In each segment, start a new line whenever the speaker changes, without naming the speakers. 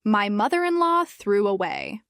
My mother-in-law threw away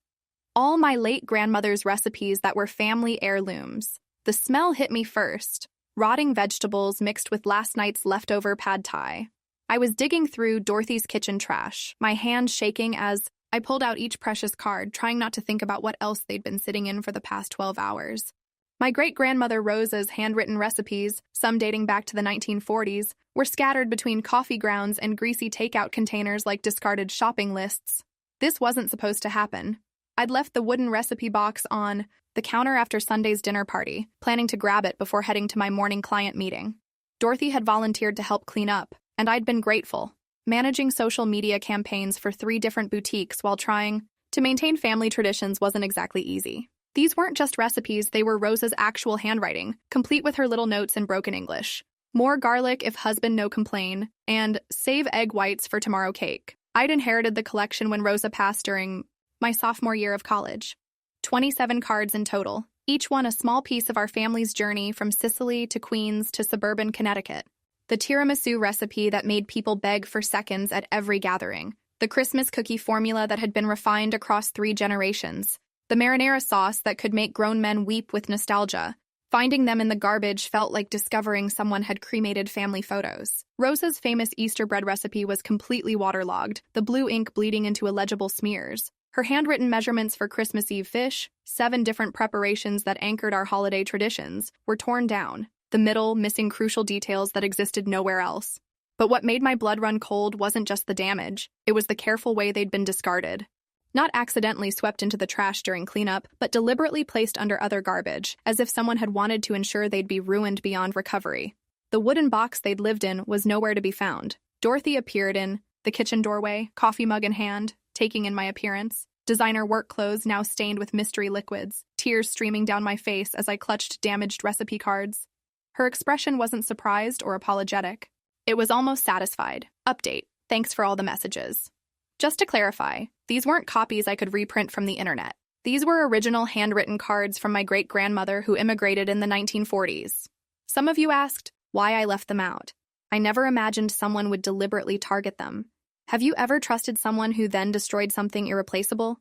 all my late grandmother's recipes that were family heirlooms. The smell hit me first, rotting vegetables mixed with last night's leftover pad thai. I was digging through Dorothy's kitchen trash, my hands shaking as I pulled out each precious card, trying not to think about what else they'd been sitting in for the past 12 hours. My great-grandmother Rosa's handwritten recipes, some dating back to the 1940s, were scattered between coffee grounds and greasy takeout containers like discarded shopping lists. This wasn't supposed to happen. I'd left the wooden recipe box on the counter after Sunday's dinner party, planning to grab it before heading to my morning client meeting. Dorothy had volunteered to help clean up, and I'd been grateful. Managing social media campaigns for 3 different boutiques while trying to maintain family traditions wasn't exactly easy. These weren't just recipes, they were Rosa's actual handwriting, complete with her little notes in broken English. More garlic if husband no complain, and save egg whites for tomorrow cake. I'd inherited the collection when Rosa passed during my sophomore year of college. 27 cards in total, each one a small piece of our family's journey from Sicily to Queens to suburban Connecticut. The tiramisu recipe that made people beg for seconds at every gathering. The Christmas cookie formula that had been refined across 3 generations. The marinara sauce that could make grown men weep with nostalgia. Finding them in the garbage felt like discovering someone had cremated family photos. Rosa's famous Easter bread recipe was completely waterlogged, the blue ink bleeding into illegible smears. Her handwritten measurements for Christmas Eve fish, 7 different preparations that anchored our holiday traditions, were torn down, the middle missing crucial details that existed nowhere else. But what made my blood run cold wasn't just the damage, it was the careful way they'd been discarded. Not accidentally swept into the trash during cleanup, but deliberately placed under other garbage, as if someone had wanted to ensure they'd be ruined beyond recovery. The wooden box they'd lived in was nowhere to be found. Dorothy appeared in the kitchen doorway, coffee mug in hand, taking in my appearance. Designer work clothes now stained with mystery liquids, tears streaming down my face as I clutched damaged recipe cards. Her expression wasn't surprised or apologetic. It was almost satisfied. Update. Thanks for all the messages. Just to clarify, these weren't copies I could reprint from the internet. These were original handwritten cards from my great-grandmother who immigrated in the 1940s. Some of you asked why I left them out. I never imagined someone would deliberately target them. Have you ever trusted someone who then destroyed something irreplaceable?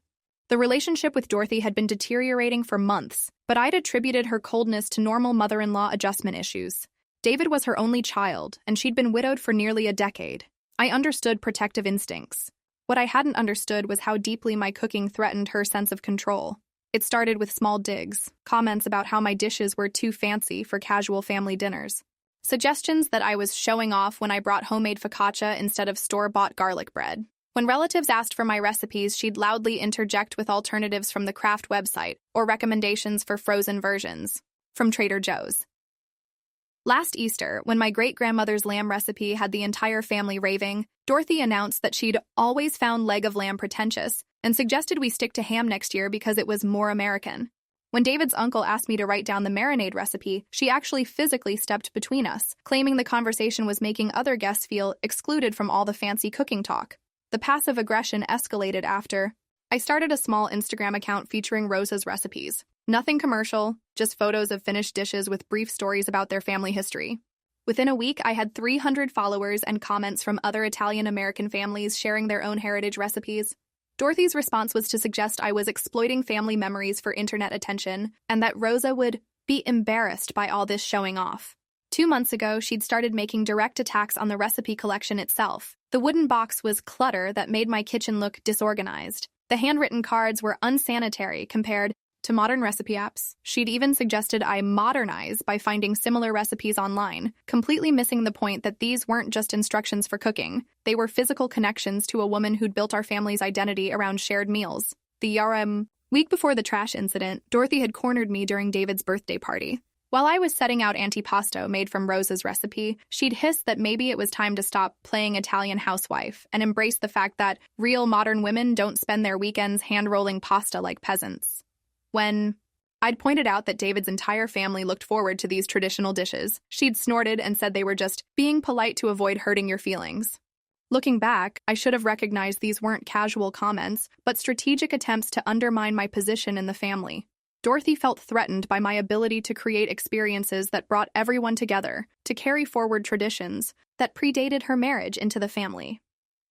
The relationship with Dorothy had been deteriorating for months, but I'd attributed her coldness to normal mother-in-law adjustment issues. David was her only child, and she'd been widowed for nearly a decade. I understood protective instincts. What I hadn't understood was how deeply my cooking threatened her sense of control. It started with small digs, comments about how my dishes were too fancy for casual family dinners. Suggestions that I was showing off when I brought homemade focaccia instead of store-bought garlic bread. When relatives asked for my recipes, she'd loudly interject with alternatives from the Kraft website or recommendations for frozen versions from Trader Joe's. Last Easter, when my great-grandmother's lamb recipe had the entire family raving, Dorothy announced that she'd always found leg of lamb pretentious and suggested we stick to ham next year because it was more American. When David's uncle asked me to write down the marinade recipe, she actually physically stepped between us, claiming the conversation was making other guests feel excluded from all the fancy cooking talk. The passive aggression escalated after I started a small Instagram account featuring Rosa's recipes. Nothing commercial, just photos of finished dishes with brief stories about their family history. Within a week, I had 300 followers and comments from other Italian-American families sharing their own heritage recipes. Dorothy's response was to suggest I was exploiting family memories for internet attention and that Rosa would be embarrassed by all this showing off. 2 months ago, she'd started making direct attacks on the recipe collection itself. The wooden box was clutter that made my kitchen look disorganized. The handwritten cards were unsanitary compared to modern recipe apps. She'd even suggested I modernize by finding similar recipes online, completely missing the point that these weren't just instructions for cooking. They were physical connections to a woman who'd built our family's identity around shared meals. The week before the trash incident, Dorothy had cornered me during David's birthday party. While I was setting out antipasto made from Rosa's recipe, she'd hissed that maybe it was time to stop playing Italian housewife and embrace the fact that real modern women don't spend their weekends hand-rolling pasta like peasants. When I'd pointed out that David's entire family looked forward to these traditional dishes, she'd snorted and said they were just being polite to avoid hurting your feelings. Looking back, I should have recognized these weren't casual comments, but strategic attempts to undermine my position in the family. Dorothy felt threatened by my ability to create experiences that brought everyone together, to carry forward traditions that predated her marriage into the family.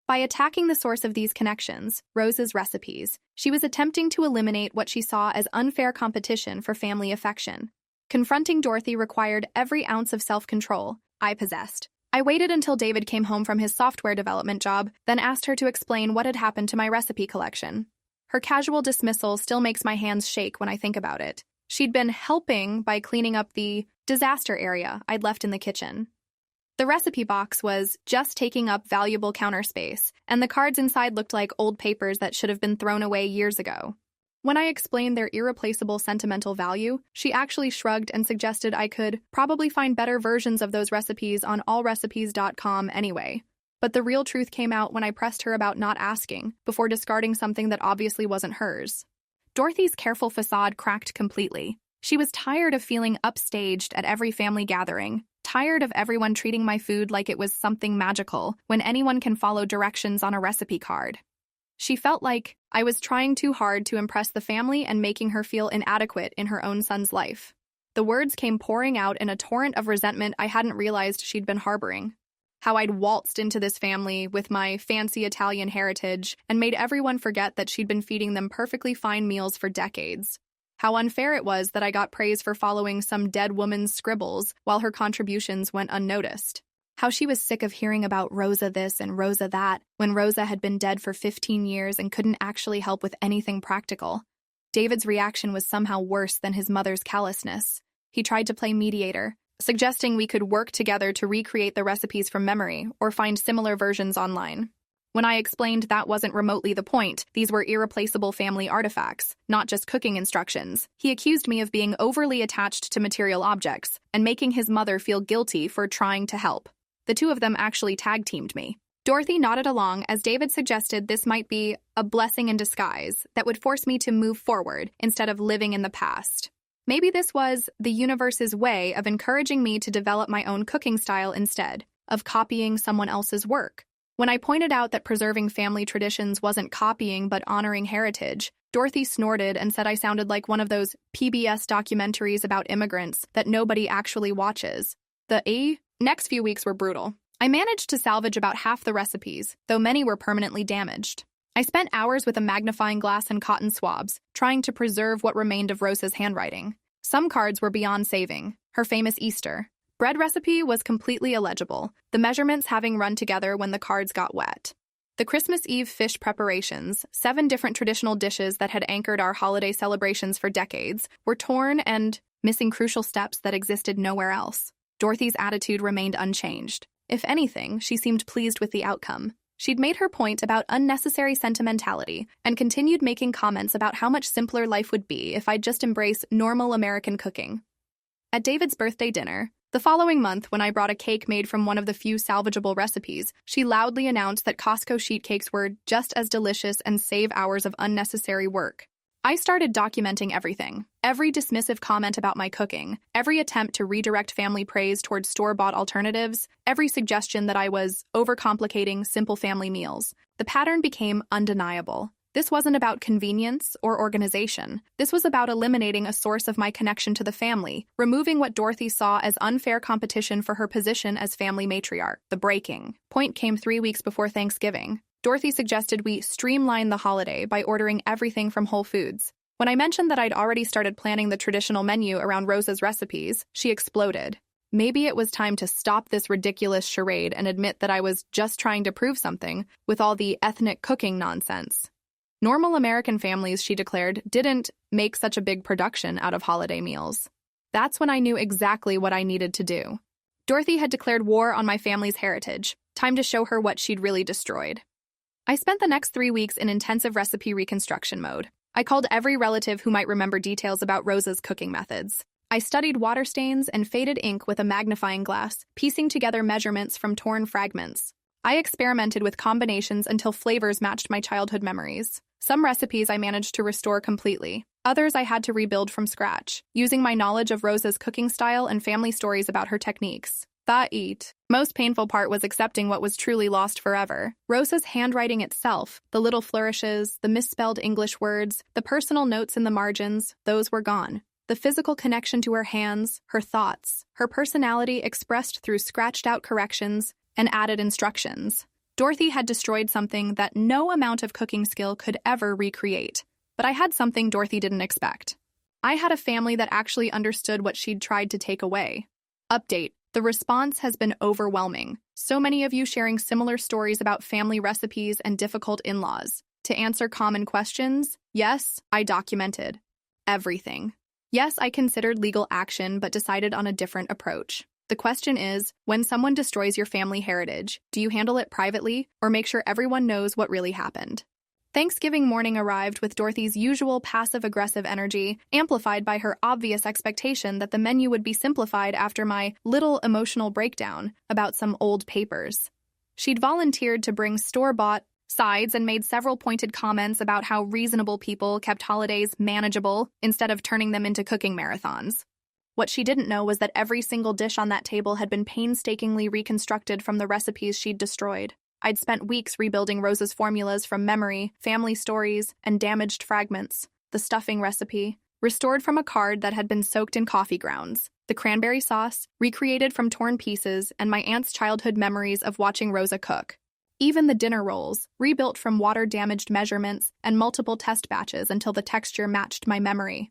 By attacking the source of these connections, Rosa's recipes, she was attempting to eliminate what she saw as unfair competition for family affection. Confronting Dorothy required every ounce of self-control I possessed. I waited until David came home from his software development job, then asked her to explain what had happened to my recipe collection. Her casual dismissal still makes my hands shake when I think about it. She'd been helping by cleaning up the disaster area I'd left in the kitchen. The recipe box was just taking up valuable counter space, and the cards inside looked like old papers that should have been thrown away years ago. When I explained their irreplaceable sentimental value, she actually shrugged and suggested I could probably find better versions of those recipes on allrecipes.com anyway. But the real truth came out when I pressed her about not asking, before discarding something that obviously wasn't hers. Dorothy's careful facade cracked completely. She was tired of feeling upstaged at every family gathering, tired of everyone treating my food like it was something magical when anyone can follow directions on a recipe card. She felt like I was trying too hard to impress the family and making her feel inadequate in her own son's life. The words came pouring out in a torrent of resentment I hadn't realized she'd been harboring. How I'd waltzed into this family with my fancy Italian heritage and made everyone forget that she'd been feeding them perfectly fine meals for decades. How unfair it was that I got praise for following some dead woman's scribbles while her contributions went unnoticed. How she was sick of hearing about Rosa this and Rosa that when Rosa had been dead for 15 years and couldn't actually help with anything practical. David's reaction was somehow worse than his mother's callousness. He tried to play mediator, suggesting we could work together to recreate the recipes from memory or find similar versions online. When I explained that wasn't remotely the point, these were irreplaceable family artifacts, not just cooking instructions, he accused me of being overly attached to material objects and making his mother feel guilty for trying to help. The two of them actually tag-teamed me. Dorothy nodded along as David suggested this might be a blessing in disguise that would force me to move forward instead of living in the past. Maybe this was the universe's way of encouraging me to develop my own cooking style instead of copying someone else's work. When I pointed out that preserving family traditions wasn't copying but honoring heritage, Dorothy snorted and said I sounded like one of those PBS documentaries about immigrants that nobody actually watches. The next few weeks were brutal. I managed to salvage about half the recipes, though many were permanently damaged. I spent hours with a magnifying glass and cotton swabs, trying to preserve what remained of Rosa's handwriting. Some cards were beyond saving. Her famous Easter bread recipe was completely illegible, the measurements having run together when the cards got wet. The Christmas Eve fish preparations, 7 different traditional dishes that had anchored our holiday celebrations for decades, were torn and missing crucial steps that existed nowhere else. Dorothy's attitude remained unchanged. If anything, she seemed pleased with the outcome. She'd made her point about unnecessary sentimentality and continued making comments about how much simpler life would be if I'd just embrace normal American cooking. At David's birthday dinner, the following month when I brought a cake made from one of the few salvageable recipes, she loudly announced that Costco sheet cakes were just as delicious and save hours of unnecessary work. I started documenting everything. Every dismissive comment about my cooking, every attempt to redirect family praise towards store-bought alternatives, every suggestion that I was overcomplicating simple family meals. The pattern became undeniable. This wasn't about convenience or organization. This was about eliminating a source of my connection to the family, removing what Dorothy saw as unfair competition for her position as family matriarch. The breaking point came 3 weeks before Thanksgiving. Dorothy suggested we streamline the holiday by ordering everything from Whole Foods. When I mentioned that I'd already started planning the traditional menu around Rosa's recipes, she exploded. Maybe it was time to stop this ridiculous charade and admit that I was just trying to prove something with all the ethnic cooking nonsense. Normal American families, she declared, didn't make such a big production out of holiday meals. That's when I knew exactly what I needed to do. Dorothy had declared war on my family's heritage. Time to show her what she'd really destroyed. I spent the next 3 weeks in intensive recipe reconstruction mode. I called every relative who might remember details about Rosa's cooking methods. I studied water stains and faded ink with a magnifying glass, piecing together measurements from torn fragments. I experimented with combinations until flavors matched my childhood memories. Some recipes I managed to restore completely. Others I had to rebuild from scratch, using my knowledge of Rosa's cooking style and family stories about her techniques. The most painful part was accepting what was truly lost forever. Rosa's handwriting itself, the little flourishes, the misspelled English words, the personal notes in the margins, those were gone. The physical connection to her hands, her thoughts, her personality expressed through scratched-out corrections and added instructions. Dorothy had destroyed something that no amount of cooking skill could ever recreate. But I had something Dorothy didn't expect. I had a family that actually understood what she'd tried to take away. Update: the response has been overwhelming. So many of you sharing similar stories about family recipes and difficult in-laws. To answer common questions, yes, I documented everything. Yes, I considered legal action but decided on a different approach. The question is, when someone destroys your family heritage, do you handle it privately or make sure everyone knows what really happened? Thanksgiving morning arrived with Dorothy's usual passive-aggressive energy, amplified by her obvious expectation that the menu would be simplified after my little emotional breakdown about some old papers. She'd volunteered to bring store-bought sides and made several pointed comments about how reasonable people kept holidays manageable instead of turning them into cooking marathons. What she didn't know was that every single dish on that table had been painstakingly reconstructed from the recipes she'd destroyed. I'd spent weeks rebuilding Rose's formulas from memory, family stories, and damaged fragments. The stuffing recipe, restored from a card that had been soaked in coffee grounds. The cranberry sauce, recreated from torn pieces, and my aunt's childhood memories of watching Rosa cook. Even the dinner rolls, rebuilt from water-damaged measurements and multiple test batches until the texture matched my memory.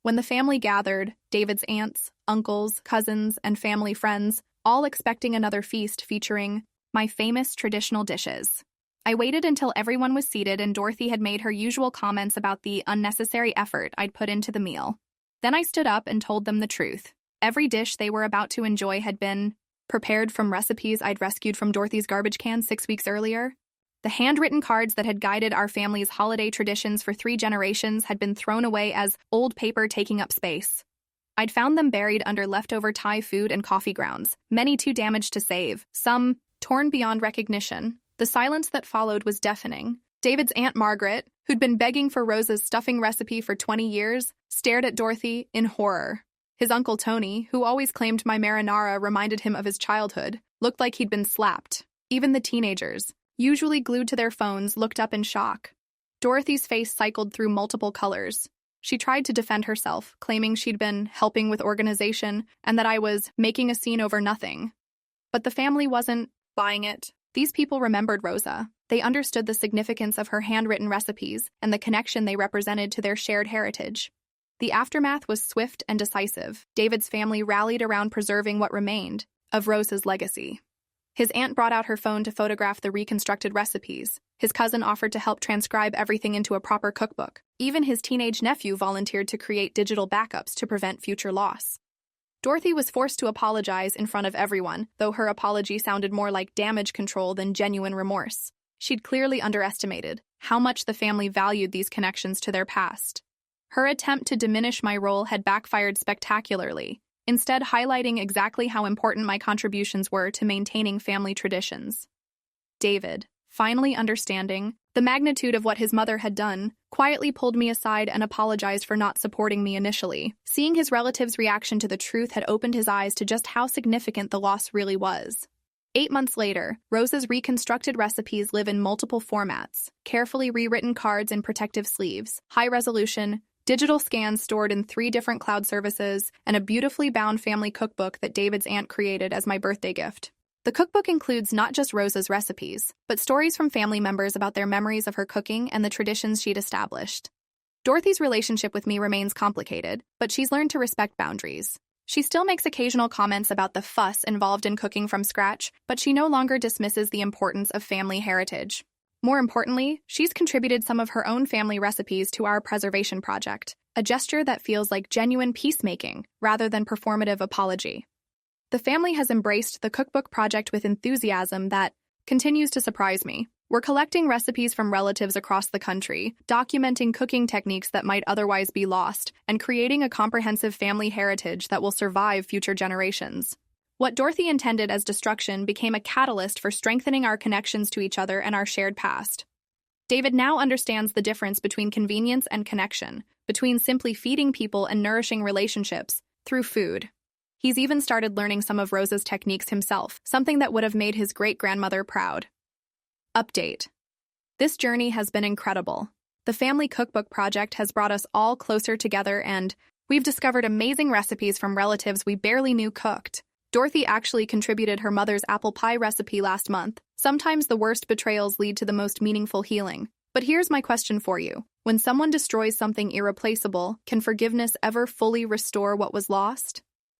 When the family gathered, David's aunts, uncles, cousins, and family friends, all expecting another feast featuring my famous traditional dishes. I waited until everyone was seated and Dorothy had made her usual comments about the unnecessary effort I'd put into the meal. Then I stood up and told them the truth. Every dish they were about to enjoy had been prepared from recipes I'd rescued from Dorothy's garbage can 6 weeks earlier. The handwritten cards that had guided our family's holiday traditions for 3 generations had been thrown away as old paper taking up space. I'd found them buried under leftover Thai food and coffee grounds, many too damaged to save, some torn beyond recognition. The silence that followed was deafening. David's Aunt Margaret, who'd been begging for Rosa's stuffing recipe for 20 years, stared at Dorothy in horror. His Uncle Tony, who always claimed my marinara reminded him of his childhood, looked like he'd been slapped. Even the teenagers, usually glued to their phones, looked up in shock. Dorothy's face cycled through multiple colors. She tried to defend herself, claiming she'd been helping with organization and that I was making a scene over nothing. But the family wasn't buying it. These people remembered Rosa. They understood the significance of her handwritten recipes and the connection they represented to their shared heritage. The aftermath was swift and decisive. David's family rallied around preserving what remained of Rosa's legacy. His aunt brought out her phone to photograph the reconstructed recipes. His cousin offered to help transcribe everything into a proper cookbook. Even his teenage nephew volunteered to create digital backups to prevent future loss. Dorothy was forced to apologize in front of everyone, though her apology sounded more like damage control than genuine remorse. She'd clearly underestimated how much the family valued these connections to their past. Her attempt to diminish my role had backfired spectacularly, instead highlighting exactly how important my contributions were to maintaining family traditions. David, finally understanding the magnitude of what his mother had done, quietly pulled me aside and apologized for not supporting me initially. Seeing his relatives' reaction to the truth had opened his eyes to just how significant the loss really was. 8 months later, Rosa's reconstructed recipes live in multiple formats: carefully rewritten cards in protective sleeves, high-resolution, digital scans stored in 3 different cloud services, and a beautifully bound family cookbook that David's aunt created as my birthday gift. The cookbook includes not just Rosa's recipes, but stories from family members about their memories of her cooking and the traditions she'd established. Dorothy's relationship with me remains complicated, but she's learned to respect boundaries. She still makes occasional comments about the fuss involved in cooking from scratch, but she no longer dismisses the importance of family heritage. More importantly, she's contributed some of her own family recipes to our preservation project, a gesture that feels like genuine peacemaking rather than performative apology. The family has embraced the cookbook project with enthusiasm that continues to surprise me. We're collecting recipes from relatives across the country, documenting cooking techniques that might otherwise be lost, and creating a comprehensive family heritage that will survive future generations. What Dorothy intended as destruction became a catalyst for strengthening our connections to each other and our shared past. David now understands the difference between convenience and connection, between simply feeding people and nourishing relationships through food. He's even started learning some of Rosa's techniques himself, something that would have made his great-grandmother proud. Update. This journey has been incredible. The Family Cookbook Project has brought us all closer together and we've discovered amazing recipes from relatives we barely knew cooked. Dorothy actually contributed her mother's apple pie recipe last month. Sometimes the worst betrayals lead to the most meaningful healing. But here's my question for you. When someone destroys something irreplaceable, can forgiveness ever fully restore what was lost?